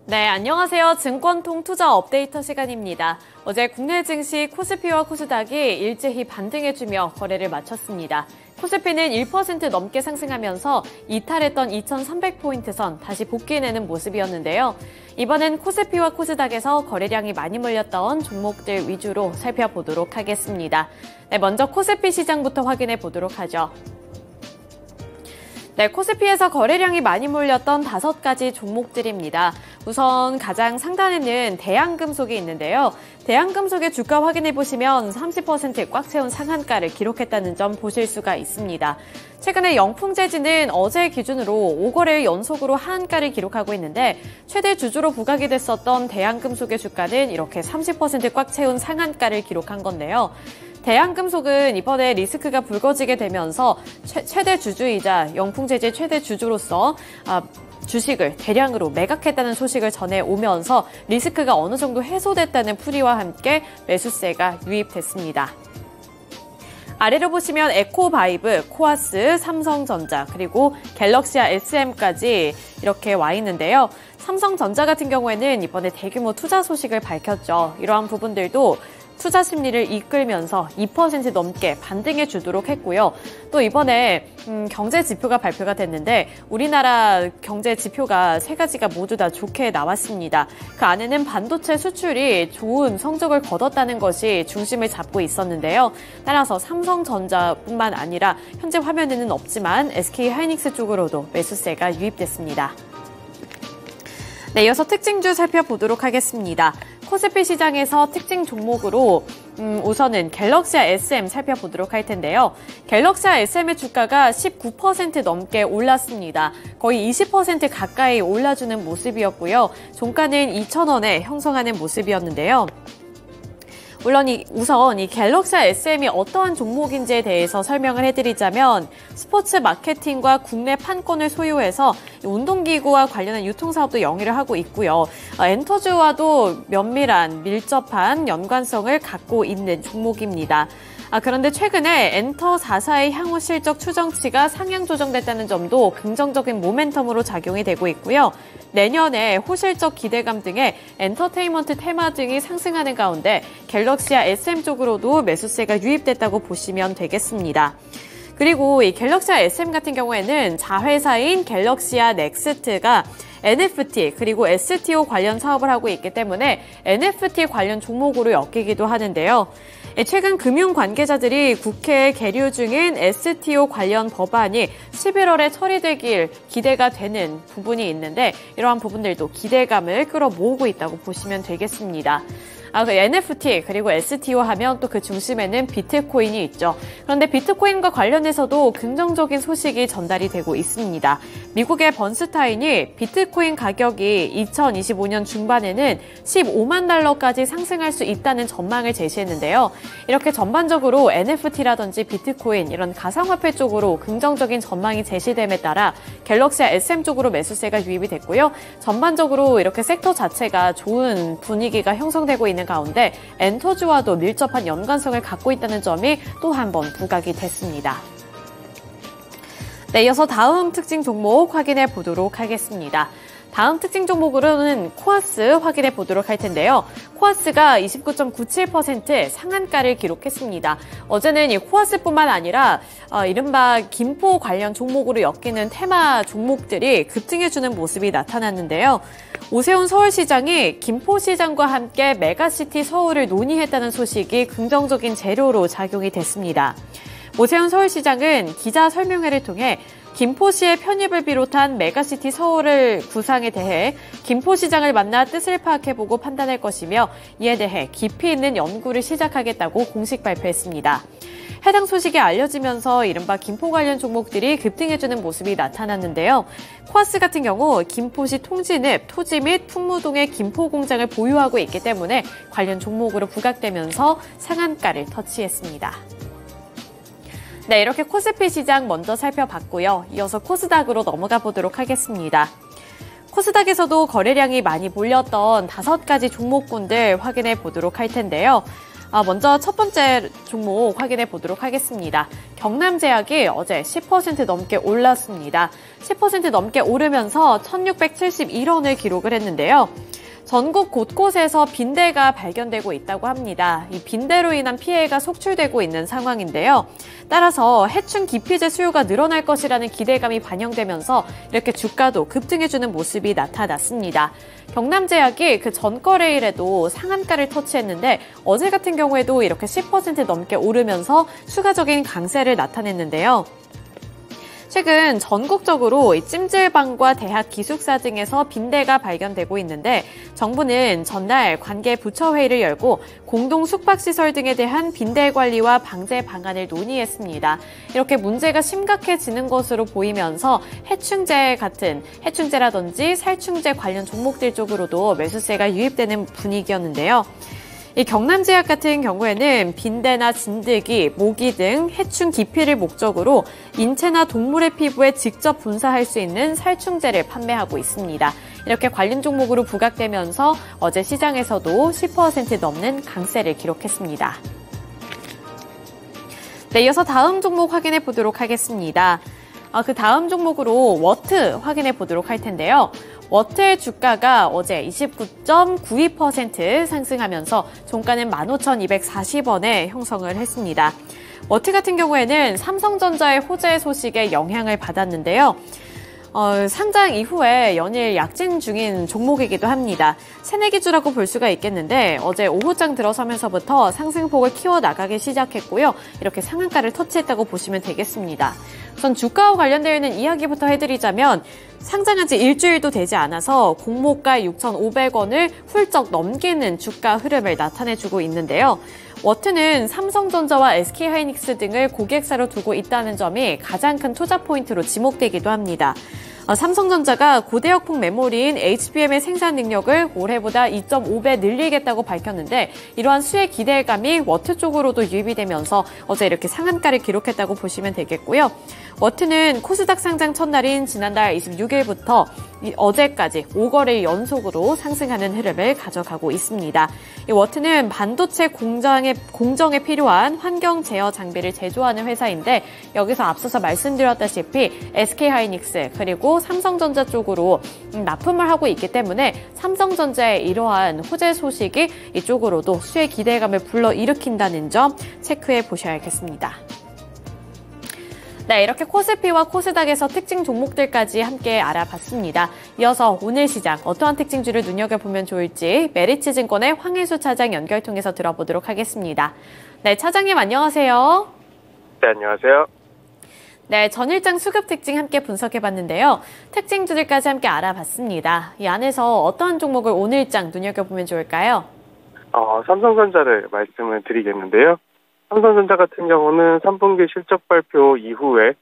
네, 안녕하세요. 증권통 투자 업데이터 시간입니다. 어제 국내 증시 코스피와 코스닥이 일제히 반등해주며 거래를 마쳤습니다. 코스피는 1% 넘게 상승하면서 이탈했던 2,300포인트 선 다시 복귀해내는 모습이었는데요. 이번엔 코스피와 코스닥에서 거래량이 많이 몰렸던 종목들 위주로 살펴보도록 하겠습니다. 네, 먼저 코스피 시장부터 확인해 보도록 하죠. 네, 코스피에서 거래량이 많이 몰렸던 5가지 종목들입니다. 우선 가장 상단에는 대양금속이 있는데요. 대양금속의 주가 확인해 보시면 30% 꽉 채운 상한가를 기록했다는 점 보실 수가 있습니다. 최근에 영풍재지는 어제 기준으로 5거래일 연속으로 하한가를 기록하고 있는데 최대 주주로 부각이 됐었던 대양금속의 주가는 이렇게 30% 꽉 채운 상한가를 기록한 건데요. 대양금속은 이번에 리스크가 불거지게 되면서 최대 주주이자 영풍재지의 최대 주주로서 주식을 대량으로 매각했다는 소식을 전해오면서 리스크가 어느 정도 해소됐다는 풀이와 함께 매수세가 유입됐습니다. 아래로 보시면 에코바이브, 코아스, 삼성전자, 그리고 갤럭시아 SM까지 이렇게 와 있는데요. 삼성전자 같은 경우에는 이번에 대규모 투자 소식을 밝혔죠. 이러한 부분들도 투자 심리를 이끌면서 2% 넘게 반등해 주도록 했고요. 또 이번에 경제 지표가 발표가 됐는데 우리나라 경제 지표가 3가지가 모두 다 좋게 나왔습니다. 그 안에는 반도체 수출이 좋은 성적을 거뒀다는 것이 중심을 잡고 있었는데요. 따라서 삼성전자뿐만 아니라 현재 화면에는 없지만 SK하이닉스 쪽으로도 매수세가 유입됐습니다. 네, 이어서 특징주 살펴보도록 하겠습니다. 코스피 시장에서 특징 종목으로 우선은 갤럭시아 SM 살펴보도록 할 텐데요. 갤럭시아 SM의 주가가 19% 넘게 올랐습니다. 거의 20% 가까이 올라주는 모습이었고요. 종가는 2,000원에 형성하는 모습이었는데요. 물론 우선 이 갤럭시아 SM이 어떠한 종목인지에 대해서 설명을 해드리자면 스포츠 마케팅과 국내 판권을 소유해서 운동기구와 관련한 유통사업도 영위를 하고 있고요. 엔터주와도 면밀한 밀접한 연관성을 갖고 있는 종목입니다. 그런데 최근에 엔터 4사의 향후 실적 추정치가 상향 조정됐다는 점도 긍정적인 모멘텀으로 작용이 되고 있고요. 내년에 호실적 기대감 등의 엔터테인먼트 테마 등이 상승하는 가운데 갤럭시아 SM 쪽으로도 매수세가 유입됐다고 보시면 되겠습니다. 그리고 이 갤럭시아 SM 같은 경우에는 자회사인 갤럭시아 넥스트가 NFT 그리고 STO 관련 사업을 하고 있기 때문에 NFT 관련 종목으로 엮이기도 하는데요. 최근 금융 관계자들이 국회에 계류 중인 STO 관련 법안이 11월에 처리되길 기대가 되는 부분이 있는데 이러한 부분들도 기대감을 끌어모으고 있다고 보시면 되겠습니다. 그 NFT 그리고 STO 하면 또 그 중심에는 비트코인이 있죠. 그런데 비트코인과 관련해서도 긍정적인 소식이 전달이 되고 있습니다. 미국의 번스타인이 비트코인 가격이 2025년 중반에는 15만 달러까지 상승할 수 있다는 전망을 제시했는데요. 이렇게 전반적으로 NFT라든지 비트코인 이런 가상화폐 쪽으로 긍정적인 전망이 제시됨에 따라 갤럭시아 SM 쪽으로 매수세가 유입이 됐고요. 전반적으로 이렇게 섹터 자체가 좋은 분위기가 형성되고 있는 가운데 엔터주와도 밀접한 연관성을 갖고 있다는 점이 또 한 번 부각이 됐습니다. 네, 이어서 다음 특징 종목 확인해 보도록 하겠습니다. 다음 특징 종목으로는 코아스 확인해 보도록 할 텐데요. 코아스가 29.97% 상한가를 기록했습니다. 어제는 이 코아스뿐만 아니라 이른바 김포 관련 종목으로 엮이는 테마 종목들이 급등해주는 모습이 나타났는데요. 오세훈 서울시장이 김포시장과 함께 메가시티 서울을 논의했다는 소식이 긍정적인 재료로 작용이 됐습니다. 오세훈 서울시장은 기자 설명회를 통해 김포시의 편입을 비롯한 메가시티 서울을 구상에 대해 김포시장을 만나 뜻을 파악해보고 판단할 것이며 이에 대해 깊이 있는 연구를 시작하겠다고 공식 발표했습니다. 해당 소식이 알려지면서 이른바 김포 관련 종목들이 급등해주는 모습이 나타났는데요. 코아스 같은 경우 김포시 통진읍, 토지 및 풍무동의 김포 공장을 보유하고 있기 때문에 관련 종목으로 부각되면서 상한가를 터치했습니다. 네, 이렇게 코스피 시장 먼저 살펴봤고요. 이어서 코스닥으로 넘어가 보도록 하겠습니다. 코스닥에서도 거래량이 많이 몰렸던 5가지 종목군들 확인해 보도록 할 텐데요. 먼저 첫 번째 종목 확인해 보도록 하겠습니다. 경남제약이 어제 10% 넘게 올랐습니다. 10% 넘게 오르면서 1,671원을 기록을 했는데요. 전국 곳곳에서 빈대가 발견되고 있다고 합니다. 이 빈대로 인한 피해가 속출되고 있는 상황인데요. 따라서 해충 기피제 수요가 늘어날 것이라는 기대감이 반영되면서 이렇게 주가도 급등해주는 모습이 나타났습니다. 경남제약이 그 전거래일에도 상한가를 터치했는데 어제 같은 경우에도 이렇게 10% 넘게 오르면서 추가적인 강세를 나타냈는데요. 최근 전국적으로 찜질방과 대학 기숙사 등에서 빈대가 발견되고 있는데 정부는 전날 관계 부처회의를 열고 공동 숙박시설 등에 대한 빈대 관리와 방제 방안을 논의했습니다. 이렇게 문제가 심각해지는 것으로 보이면서 해충제라든지 살충제 관련 종목들 쪽으로도 매수세가 유입되는 분위기였는데요. 이 경남제약 같은 경우에는 빈대나 진드기, 모기 등 해충 기피를 목적으로 인체나 동물의 피부에 직접 분사할 수 있는 살충제를 판매하고 있습니다. 이렇게 관련 종목으로 부각되면서 어제 시장에서도 10% 넘는 강세를 기록했습니다. 네, 이어서 다음 종목 확인해 보도록 하겠습니다. 그 다음 종목으로 워트 확인해 보도록 할 텐데요. 워트의 주가가 어제 29.92% 상승하면서 종가는 15,240원에 형성을 했습니다. 워트 같은 경우에는 삼성전자의 호재 소식에 영향을 받았는데요. 상장 이후에 연일 약진 중인 종목이기도 합니다. 새내기주라고 볼 수가 있겠는데 어제 오후장 들어서면서부터 상승폭을 키워나가기 시작했고요. 이렇게 상한가를 터치했다고 보시면 되겠습니다. 우선 주가와 관련되어 있는 이야기부터 해드리자면 상장한 지 일주일도 되지 않아서 공모가 6,500원을 훌쩍 넘기는 주가 흐름을 나타내주고 있는데요. 워트는 삼성전자와 SK하이닉스 등을 고객사로 두고 있다는 점이 가장 큰 투자 포인트로 지목되기도 합니다. 삼성전자가 고대역폭 메모리인 HBM의 생산 능력을 올해보다 2.5배 늘리겠다고 밝혔는데 이러한 수혜 기대감이 워트 쪽으로도 유입이 되면서 어제 이렇게 상한가를 기록했다고 보시면 되겠고요. 워트는 코스닥 상장 첫날인 지난달 26일부터 어제까지 5거래일 연속으로 상승하는 흐름을 가져가고 있습니다. 이 워트는 반도체 공정에 필요한 환경 제어 장비를 제조하는 회사인데 여기서 앞서서 말씀드렸다시피 SK하이닉스 그리고 삼성전자 쪽으로 납품을 하고 있기 때문에 삼성전자의 이러한 호재 소식이 이쪽으로도 수혜 기대감을 불러일으킨다는 점 체크해 보셔야겠습니다. 네, 이렇게 코스피와 코스닥에서 특징 종목들까지 함께 알아봤습니다. 이어서 오늘 시장 어떠한 특징주를 눈여겨보면 좋을지 메리츠증권의 황혜수 차장 연결 통해서 들어보도록 하겠습니다. 네, 차장님 안녕하세요. 네, 안녕하세요. 네, 전일장 수급 특징 함께 분석해봤는데요. 특징주들까지 함께 알아봤습니다. 이 안에서 어떠한 종목을 오늘장 눈여겨보면 좋을까요? 삼성전자를 말씀을 드리겠는데요. 삼성전자 같은 경우는 3분기 실적 발표 이후에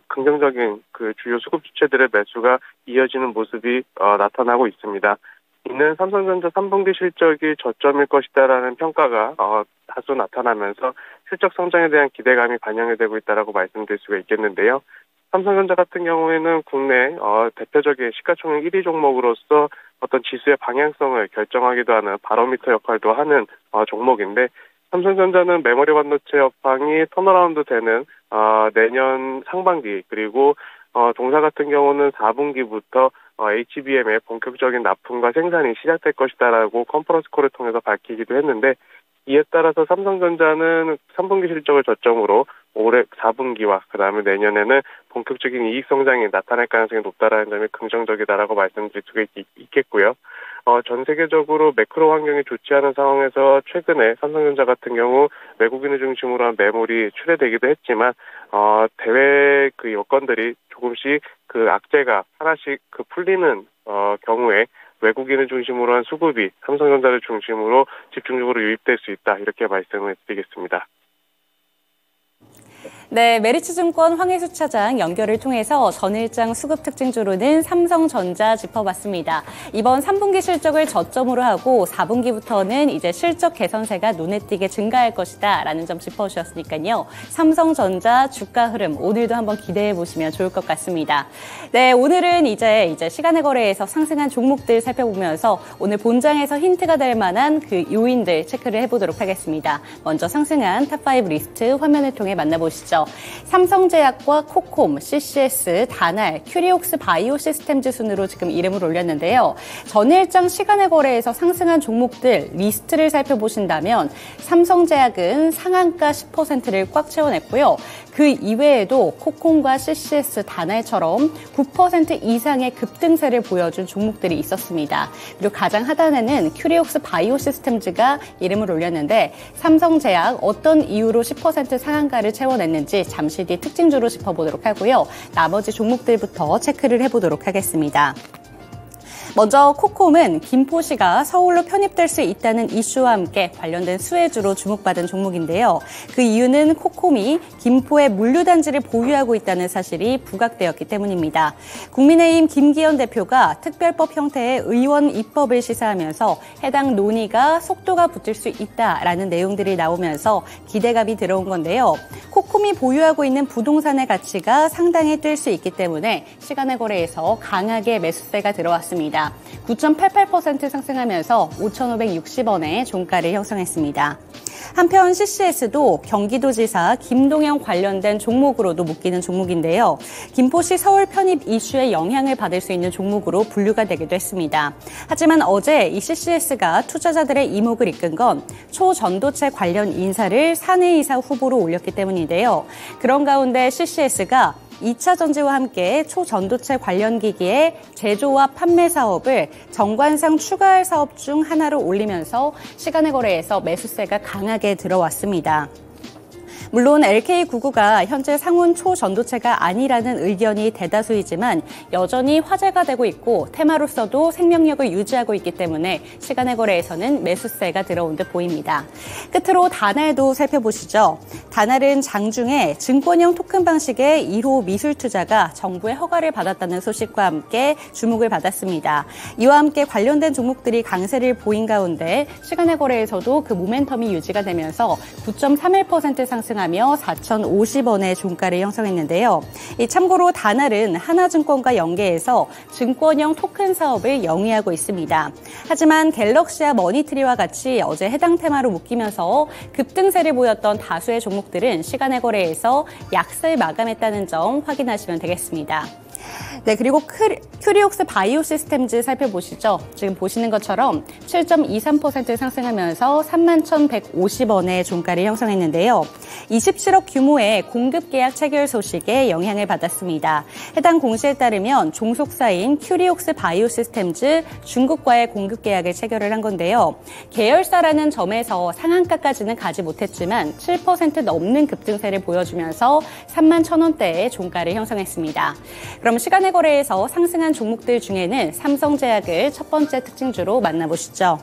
긍정적인 그 주요 수급 주체들의 매수가 이어지는 모습이 나타나고 있습니다. 이는 삼성전자 3분기 실적이 저점일 것이다라는 평가가 다수 나타나면서 실적 성장에 대한 기대감이 반영이 되고 있다라고 말씀드릴 수가 있겠는데요. 삼성전자 같은 경우에는 국내 대표적인 시가총액 1위 종목으로서 어떤 지수의 방향성을 결정하기도 하는 바로미터 역할도 하는 종목인데 삼성전자는 메모리 반도체 업황이 턴어라운드 되는 내년 상반기 그리고 동사 같은 경우는 4분기부터 HBM의 본격적인 납품과 생산이 시작될 것이다라고 컨퍼런스 콜을 통해서 밝히기도 했는데 이에 따라서 삼성전자는 3분기 실적을 저점으로 올해 4분기와 그다음에 내년에는 본격적인 이익 성장이 나타날 가능성이 높다라는 점이 긍정적이다라고 말씀드릴 수가 있겠고요. 전 세계적으로 매크로 환경이 좋지 않은 상황에서 최근에 삼성전자 같은 경우 외국인을 중심으로 한 매물이 출회되기도 했지만 대외 그 여건들이 조금씩 그 악재가 하나씩 그 풀리는 경우에 외국인을 중심으로 한 수급이 삼성전자를 중심으로 집중적으로 유입될 수 있다 이렇게 말씀을 드리겠습니다. 네, 메리츠증권 황혜수 차장 연결을 통해서 전일장 수급 특징주로는 삼성전자 짚어봤습니다. 이번 3분기 실적을 저점으로 하고 4분기부터는 이제 실적 개선세가 눈에 띄게 증가할 것이다 라는 점 짚어주셨으니까요. 삼성전자 주가 흐름 오늘도 한번 기대해 보시면 좋을 것 같습니다. 네, 오늘은 이제 시간의 거래에서 상승한 종목들 살펴보면서 오늘 본장에서 힌트가 될 만한 그 요인들 체크를 해보도록 하겠습니다. 먼저 상승한 탑5 리스트 화면을 통해 만나보시죠. 삼성제약과 코콤, CCS, 다날, 큐리옥스 바이오시스템즈 순으로 지금 이름을 올렸는데요. 전일장 시간의 거래에서 상승한 종목들 리스트를 살펴보신다면 삼성제약은 상한가 10%를 꽉 채워냈고요. 그 이외에도 코콤과 CCS, 다날처럼 9% 이상의 급등세를 보여준 종목들이 있었습니다. 그리고 가장 하단에는 큐리옥스 바이오시스템즈가 이름을 올렸는데 삼성제약 어떤 이유로 10% 상한가를 채워냈는지 잠시 뒤 특징주로 짚어보도록 하고요. 나머지 종목들부터 체크를 해보도록 하겠습니다. 먼저 코콤은 김포시가 서울로 편입될 수 있다는 이슈와 함께 관련된 수혜주로 주목받은 종목인데요. 그 이유는 코콤이 김포에 물류단지를 보유하고 있다는 사실이 부각되었기 때문입니다. 국민의힘 김기현 대표가 특별법 형태의 의원 입법을 시사하면서 해당 논의가 속도가 붙을 수 있다라는 내용들이 나오면서 기대감이 들어온 건데요. 코콤이 보유하고 있는 부동산의 가치가 상당히 뛸 수 있기 때문에 시간의 거래에서 강하게 매수세가 들어왔습니다. 9.88% 상승하면서 5,560원의 종가를 형성했습니다. 한편 CCS도 경기도지사 김동연 관련된 종목으로도 묶이는 종목인데요. 김포시 서울 편입 이슈에 영향을 받을 수 있는 종목으로 분류가 되기도 했습니다. 하지만 어제 이 CCS가 투자자들의 이목을 이끈 건 초전도체 관련 인사를 사내이사 후보로 올렸기 때문인데요. 그런 가운데 CCS가 2차 전지와 함께 초전도체 관련 기기의 제조와 판매 사업을 정관상 추가할 사업 중 하나로 올리면서 시간의 거래에서 매수세가 강하게 들어왔습니다. 물론 LK99가 현재 상온 초전도체가 아니라는 의견이 대다수이지만 여전히 화제가 되고 있고 테마로서도 생명력을 유지하고 있기 때문에 시간의 거래에서는 매수세가 들어온 듯 보입니다. 끝으로 다날도 살펴보시죠. 다날은 장중에 증권형 토큰 방식의 1호 미술 투자가 정부의 허가를 받았다는 소식과 함께 주목을 받았습니다. 이와 함께 관련된 종목들이 강세를 보인 가운데 시간의 거래에서도 그 모멘텀이 유지가 되면서 9.31% 상승하며 4,050원의 종가를 형성했는데요. 참고로 다날은 하나증권과 연계해서 증권형 토큰 사업을 영위하고 있습니다. 하지만 갤럭시와 머니트리와 같이 어제 해당 테마로 묶이면서 급등세를 보였던 다수의 종목들은 시간의 거래에서 약세 마감했다는 점 확인하시면 되겠습니다. 네, 그리고 큐리옥스 바이오시스템즈 살펴보시죠. 지금 보시는 것처럼 7.23% 상승하면서 31,150원의 종가를 형성했는데요. 27억 규모의 공급 계약 체결 소식에 영향을 받았습니다. 해당 공시에 따르면 종속사인 큐리옥스 바이오시스템즈 중국과의 공급 계약을 체결을 한 건데요. 계열사라는 점에서 상한가까지는 가지 못했지만 7% 넘는 급등세를 보여주면서 31,000원대의 종가를 형성했습니다. 그럼 시간의 거래에서 상승한 종목들 중에는 삼성제약을 첫 번째 특징주로 만나보시죠.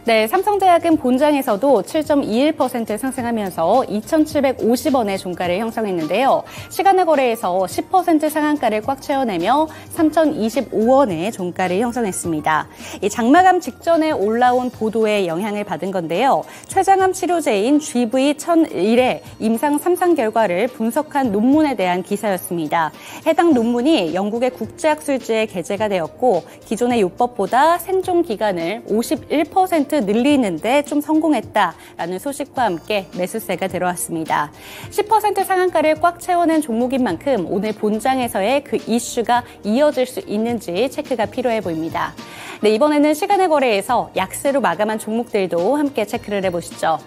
네, 삼성제약은 본장에서도 7.21% 상승하면서 2,750원의 종가를 형성했는데요. 시간의 거래에서 10% 상한가를 꽉 채워내며 3,025원의 종가를 형성했습니다. 이 장마감 직전에 올라온 보도에 영향을 받은 건데요. 췌장암 치료제인 GV1001의 임상 3상 결과를 분석한 논문에 대한 기사였습니다. 해당 논문이 영국의 국제학술지에 게재가 되었고 기존의 요법보다 생존 기간을 51% 늘리는데 좀 성공했다라는 소식과 함께 매수세가 들어왔습니다. 10% 상한가를 꽉 채워낸 종목인 만큼 오늘 본장에서의 그 이슈가 이어질 수 있는지 체크가 필요해 보입니다. 네, 이번에는 시간의 거래에서 약세로 마감한 종목들도 함께 체크를 해보시죠.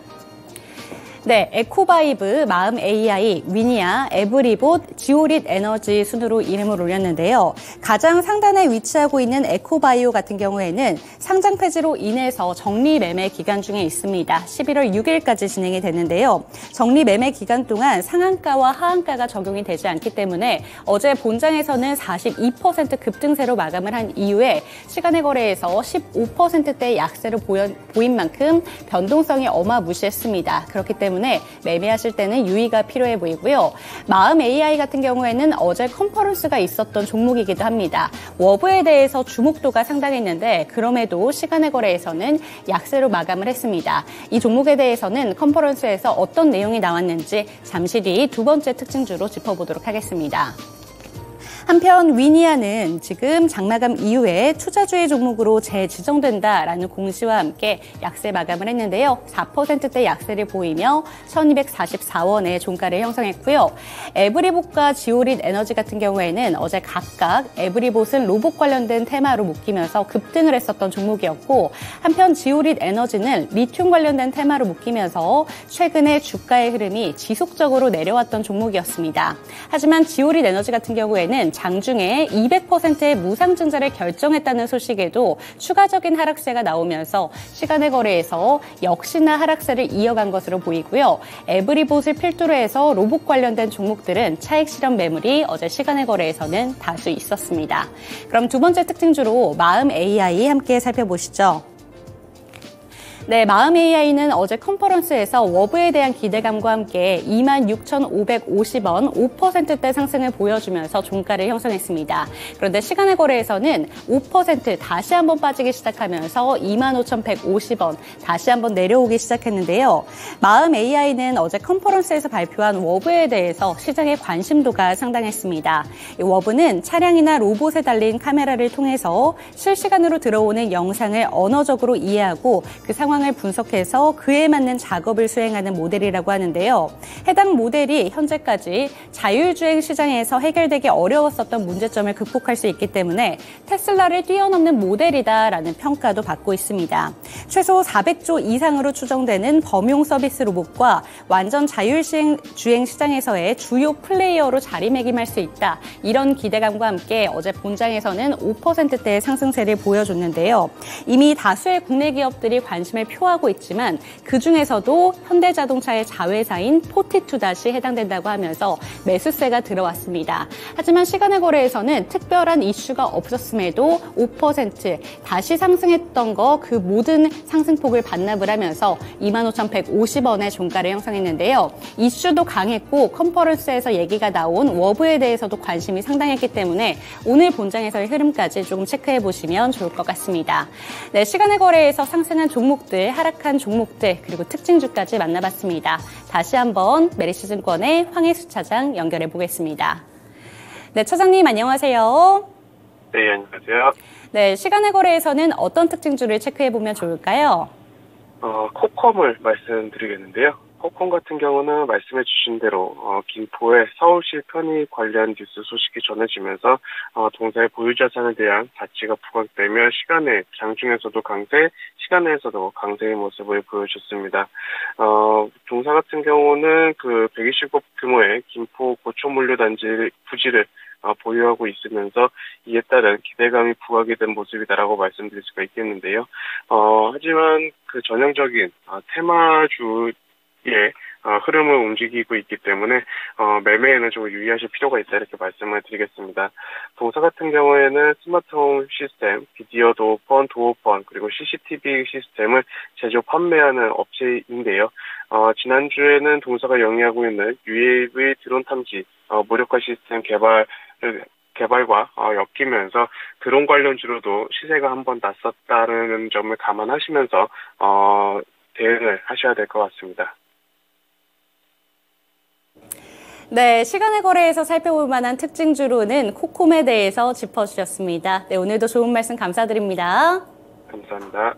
네, 에코바이브, 마음 AI, 위니아, 에브리봇, 지오릿 에너지 순으로 이름을 올렸는데요. 가장 상단에 위치하고 있는 에코바이오 같은 경우에는 상장 폐지로 인해서 정리 매매 기간 중에 있습니다. 11월 6일까지 진행이 됐는데요. 정리 매매 기간 동안 상한가와 하한가가 적용이 되지 않기 때문에 어제 본장에서는 42% 급등세로 마감을 한 이후에 시간의 거래에서 15%대 약세로 보인 만큼 변동성이 어마무시했습니다. 그렇기 때문에 때문에 매매하실 때는 유의가 필요해 보이고요. 마음 AI 같은 경우에는 어제 컨퍼런스가 있었던 종목이기도 합니다. 워브에 대해서 주목도가 상당했는데 그럼에도 시간의 거래에서는 약세로 마감을 했습니다. 이 종목에 대해서는 컨퍼런스에서 어떤 내용이 나왔는지 잠시 뒤 두 번째 특징주로 짚어보도록 하겠습니다. 한편 위니아는 지금 장마감 이후에 투자주의 종목으로 재지정된다라는 공시와 함께 약세 마감을 했는데요. 4%대 약세를 보이며 1244원의 종가를 형성했고요. 에브리봇과 지오릿 에너지 같은 경우에는 어제 각각 에브리봇은 로봇 관련된 테마로 묶이면서 급등을 했었던 종목이었고 한편 지오릿 에너지는 리튬 관련된 테마로 묶이면서 최근에 주가의 흐름이 지속적으로 내려왔던 종목이었습니다. 하지만 지오릿 에너지 같은 경우에는 장중에 200%의 무상증자를 결정했다는 소식에도 추가적인 하락세가 나오면서 시간의 거래에서 역시나 하락세를 이어간 것으로 보이고요. 에브리봇을 필두로 해서 로봇 관련된 종목들은 차익 실현 매물이 어제 시간의 거래에서는 다수 있었습니다. 그럼 두 번째 특징주로 마음 AI 함께 살펴보시죠. 네, 마음 AI는 어제 컨퍼런스에서 워브에 대한 기대감과 함께 26,550원 5%대 상승을 보여주면서 종가를 형성했습니다. 그런데 시간의 거래에서는 5% 다시 한번 빠지기 시작하면서 25,150원 다시 한번 내려오기 시작했는데요. 마음 AI는 어제 컨퍼런스에서 발표한 워브에 대해서 시장의 관심도가 상당했습니다. 이 워브는 차량이나 로봇에 달린 카메라를 통해서 실시간으로 들어오는 영상을 언어적으로 이해하고 그 상황을 분석해서 그에 맞는 작업을 수행하는 모델이라고 하는데요. 해당 모델이 현재까지 자율주행 시장에서 해결되기 어려웠었던 문제점을 극복할 수 있기 때문에 테슬라를 뛰어넘는 모델이다라는 평가도 받고 있습니다. 최소 400조 이상으로 추정되는 범용 서비스 로봇과 완전 자율주행 시장에서의 주요 플레이어로 자리매김할 수 있다. 이런 기대감과 함께 어제 본장에서는 5%대의 상승세를 보여줬는데요. 이미 다수의 국내 기업들이 관심을 표하고 있지만 그중에서도 현대자동차의 자회사인 포티투닷이 해당된다고 하면서 매수세가 들어왔습니다. 하지만 시간의 거래에서는 특별한 이슈가 없었음에도 5% 다시 상승했던 거 그 모든 상승폭을 반납을 하면서 25,150원의 종가를 형성했는데요. 이슈도 강했고 컨퍼런스에서 얘기가 나온 워브에 대해서도 관심이 상당했기 때문에 오늘 본장에서의 흐름까지 조금 체크해 보시면 좋을 것 같습니다. 네, 시간의 거래에서 상승한 종목들, 하락한 종목들, 그리고 특징주까지 만나봤습니다. 다시 한번 메리츠증권의 황혜수 차장 연결해 보겠습니다. 네, 차장님 안녕하세요. 네, 안녕하세요. 네, 시간의 거래에서는 어떤 특징주를 체크해 보면 좋을까요? 코컴을 말씀드리겠는데요. 코컴 같은 경우는 말씀해 주신 대로 김포의 서울시 편의 관련 뉴스 소식이 전해지면서 동사의 보유자산에 대한 가치가 부각되며 장중에서도 강세, 시간에서도 강세의 모습을 보여줬습니다. 동사 같은 경우는 그 120억 규모의 김포 고촌물류단지 부지를 보유하고 있으면서 이에 따른 기대감이 부각이 된 모습이다라고 말씀드릴 수가 있겠는데요. 하지만 그 전형적인 테마주의 흐름을 움직이고 있기 때문에 매매에는 좀 유의하실 필요가 있다 이렇게 말씀을 드리겠습니다. 동사 같은 경우에는 스마트홈 시스템, 비디오 도어폰, 그리고 CCTV 시스템을 제조 판매하는 업체인데요. 지난주에는 동사가 영위하고 있는 UAV 드론 탐지 무력화 시스템 개발과 엮이면서 드론 관련주로도 시세가 한번 났었다는 점을 감안하시면서 대응을 하셔야 될 것 같습니다. 네, 시간의 거래에서 살펴볼 만한 특징주로는 코콤에 대해서 짚어주셨습니다. 네, 오늘도 좋은 말씀 감사드립니다. 감사합니다.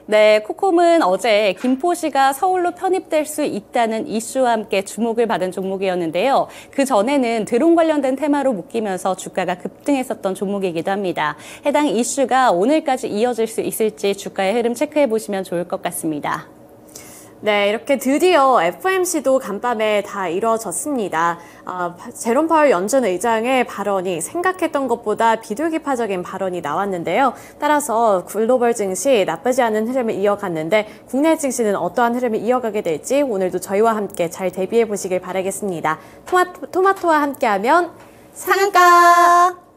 네, 코콤은 어제 김포시가 서울로 편입될 수 있다는 이슈와 함께 주목을 받은 종목이었는데요. 그 전에는 드론 관련된 테마로 묶이면서 주가가 급등했었던 종목이기도 합니다. 해당 이슈가 오늘까지 이어질 수 있을지 주가의 흐름 체크해 보시면 좋을 것 같습니다. 네, 이렇게 드디어 FOMC도 간밤에 다 이뤄졌습니다. 제롬 파월 연준 의장의 발언이 생각했던 것보다 비둘기파적인 발언이 나왔는데요. 따라서 글로벌 증시 나쁘지 않은 흐름을 이어갔는데 국내 증시는 어떠한 흐름을 이어가게 될지 오늘도 저희와 함께 잘 대비해 보시길 바라겠습니다. 토마토와 함께하면 상한가!